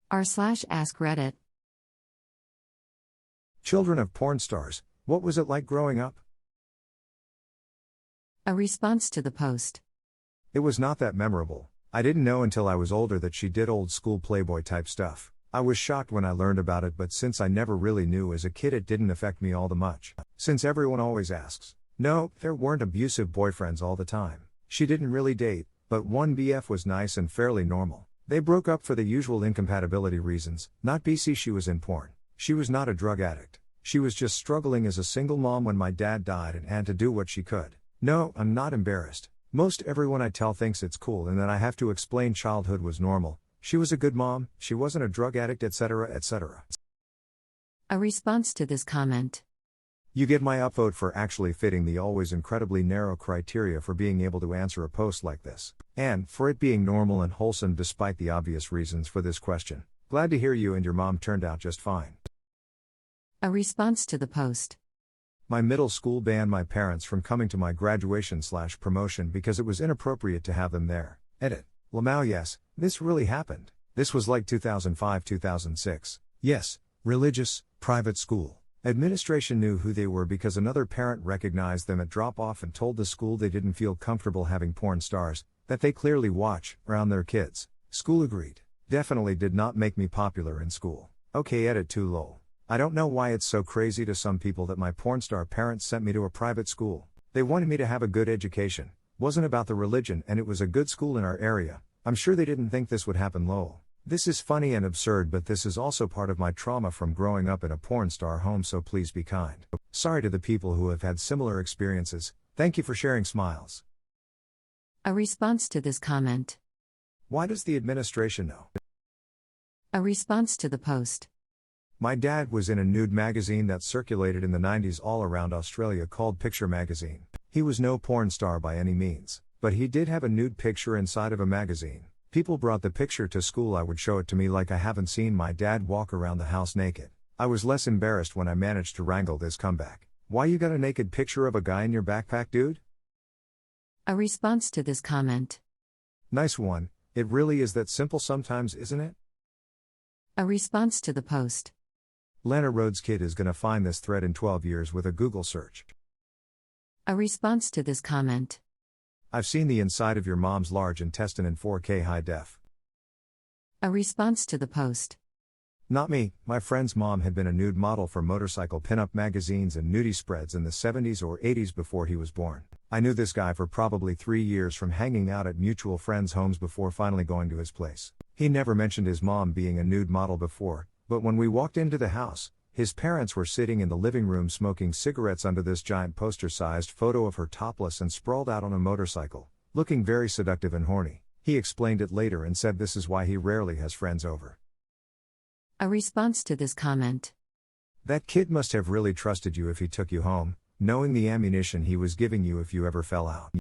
r/AskReddit. Children of porn stars, what was it like growing up? A response to the post. It was not that memorable. I didn't know until I was older that she did old school Playboy type stuff. I was shocked when I learned about it, but since I never really knew as a kid, it didn't affect me all that much. Since everyone always asks. No, there weren't abusive boyfriends all the time. She didn't really date, but one BF was nice and fairly normal. They broke up for the usual incompatibility reasons, not BC she was in porn. She was not a drug addict. She was just struggling as a single mom when my dad died and had to do what she could. No, I'm not embarrassed. Most everyone I tell thinks it's cool and that I have to explain childhood was normal. She was a good mom, she wasn't a drug addict, etc., etc. A response to this comment. You get my upvote for actually fitting the always incredibly narrow criteria for being able to answer a post like this. And for it being normal and wholesome despite the obvious reasons for this question. Glad to hear you and your mom turned out just fine. A response to the post. My middle school banned my parents from coming to my graduation/promotion because it was inappropriate to have them there. Edit. Lamau, yes, this really happened. This was like 2005-2006. Yes, religious, private school. Administration knew who they were because another parent recognized them at drop-off and told the school they didn't feel comfortable having porn stars, that they clearly watch, around their kids. School agreed. Definitely did not make me popular in school. Okay, edit too lol. I don't know why it's so crazy to some people that my pornstar parents sent me to a private school. They wanted me to have a good education. Wasn't about the religion and it was a good school in our area. I'm sure they didn't think this would happen lol. This is funny and absurd, but this is also part of my trauma from growing up in a pornstar home, so please be kind. Sorry to the people who have had similar experiences. Thank you for sharing, smiles. A response to this comment. Why does the administration know? A response to the post. My dad was in a nude magazine that circulated in the 90s all around Australia called Picture Magazine. He was no porn star by any means, but he did have a nude picture inside of a magazine. People brought the picture to school. I would show it to me like I haven't seen my dad walk around the house naked. I was less embarrassed when I managed to wrangle this comeback. Why you got a naked picture of a guy in your backpack, dude? A response to this comment. Nice one. It really is that simple sometimes, isn't it? A response to the post. Lana Rhodes' kid is gonna find this thread in 12 years with a Google search. A response to this comment. I've seen the inside of your mom's large intestine in 4K high def. A response to the post. Not me. My friend's mom had been a nude model for motorcycle pinup magazines and nudie spreads in the 70s or 80s before he was born. I knew this guy for probably 3 years from hanging out at mutual friends' homes before finally going to his place. He never mentioned his mom being a nude model before, but when we walked into the house, his parents were sitting in the living room smoking cigarettes under this giant poster-sized photo of her topless and sprawled out on a motorcycle, looking very seductive and horny. He explained it later and said this is why he rarely has friends over. A response to this comment. That kid must have really trusted you if he took you home, knowing the ammunition he was giving you if you ever fell out.